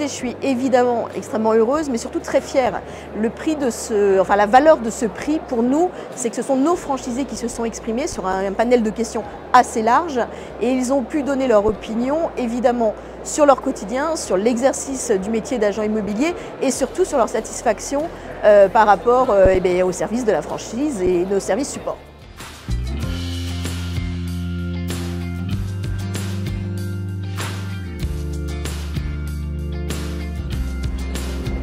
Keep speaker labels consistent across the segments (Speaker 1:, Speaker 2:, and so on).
Speaker 1: écoutez, je suis évidemment extrêmement heureuse, mais surtout très fière. La valeur de ce prix pour nous, c'est que ce sont nos franchisés qui se sont exprimés sur un panel de questions assez large et ils ont pu donner leur opinion, évidemment, sur leur quotidien, sur l'exercice du métier d'agent immobilier et surtout sur leur satisfaction par rapport au service de la franchise et nos services support.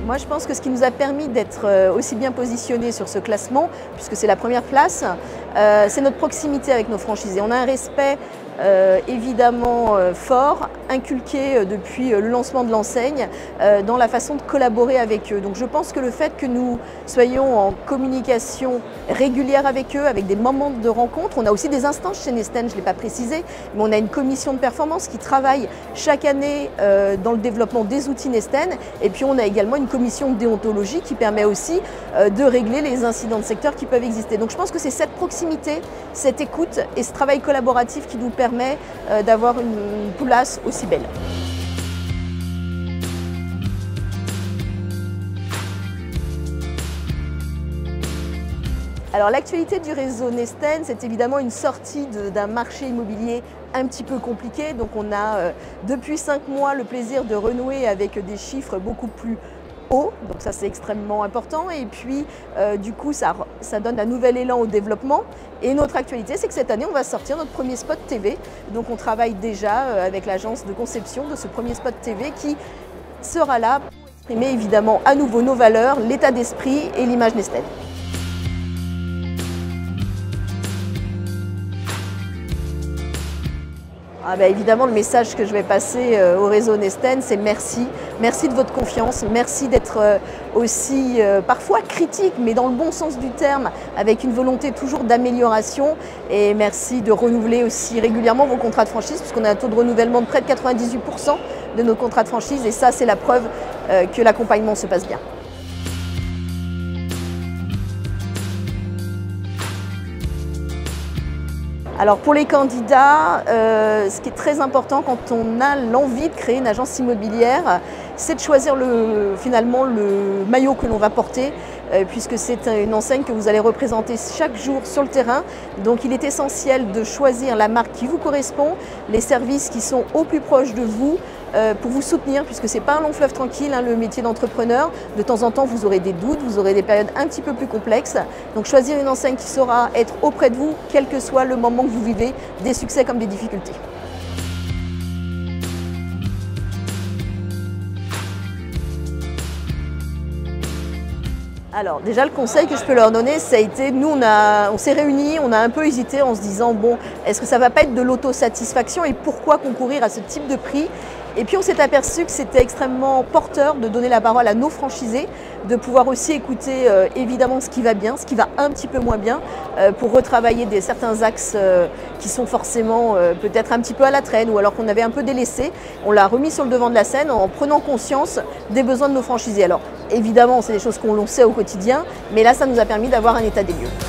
Speaker 1: Moi, je pense que ce qui nous a permis d'être aussi bien positionnés sur ce classement, puisque c'est la première place, c'est notre proximité avec nos franchisés. On a un respect évidemment fort, inculqué depuis le lancement de l'enseigne, dans la façon de collaborer avec eux. Donc je pense que le fait que nous soyons en communication régulière avec eux, avec des moments de rencontre, on a aussi des instances chez Nesten, je ne l'ai pas précisé, mais on a une commission de performance qui travaille chaque année dans le développement des outils Nesten, et puis on a également une commission de déontologie qui permet aussi de régler les incidents de secteur qui peuvent exister. Donc je pense que c'est cette proximité, cette écoute et ce travail collaboratif qui nous permet d'avoir une place aussi belle. Alors l'actualité du réseau Nesten, c'est évidemment une sortie d'un marché immobilier un petit peu compliqué. Donc on a depuis 5 mois le plaisir de renouer avec des chiffres beaucoup plus haut, donc ça c'est extrêmement important et puis du coup ça donne un nouvel élan au développement et notre actualité c'est que cette année on va sortir notre premier spot TV, donc on travaille déjà avec l'agence de conception de ce premier spot TV qui sera là pour exprimer évidemment à nouveau nos valeurs, l'état d'esprit et l'image Nesten. Évidemment, le message que je vais passer au réseau Nesten, c'est merci. Merci de votre confiance, merci d'être aussi parfois critique, mais dans le bon sens du terme, avec une volonté toujours d'amélioration. Et merci de renouveler aussi régulièrement vos contrats de franchise, puisqu'on a un taux de renouvellement de près de 98% de nos contrats de franchise. Et ça, c'est la preuve que l'accompagnement se passe bien. Alors pour les candidats, ce qui est très important quand on a l'envie de créer une agence immobilière, c'est de choisir finalement le maillot que l'on va porter, puisque c'est une enseigne que vous allez représenter chaque jour sur le terrain. Donc il est essentiel de choisir la marque qui vous correspond, les services qui sont au plus proche de vous, pour vous soutenir, puisque ce n'est pas un long fleuve tranquille, le métier d'entrepreneur. De temps en temps, vous aurez des doutes, vous aurez des périodes un petit peu plus complexes. Donc choisir une enseigne qui saura être auprès de vous, quel que soit le moment que vous vivez, des succès comme des difficultés. Alors déjà le conseil que je peux leur donner, ça a été, nous on s'est réunis, on a un peu hésité en se disant bon, est-ce que ça va pas être de l'autosatisfaction et pourquoi concourir à ce type de prix? Et puis on s'est aperçu que c'était extrêmement porteur de donner la parole à nos franchisés, de pouvoir aussi écouter évidemment ce qui va bien, ce qui va un petit peu moins bien, pour retravailler certains axes qui sont forcément peut-être un petit peu à la traîne ou alors qu'on avait un peu délaissé. On l'a remis sur le devant de la scène en prenant conscience des besoins de nos franchisés. Alors évidemment c'est des choses qu'on sait au quotidien, mais là ça nous a permis d'avoir un état des lieux.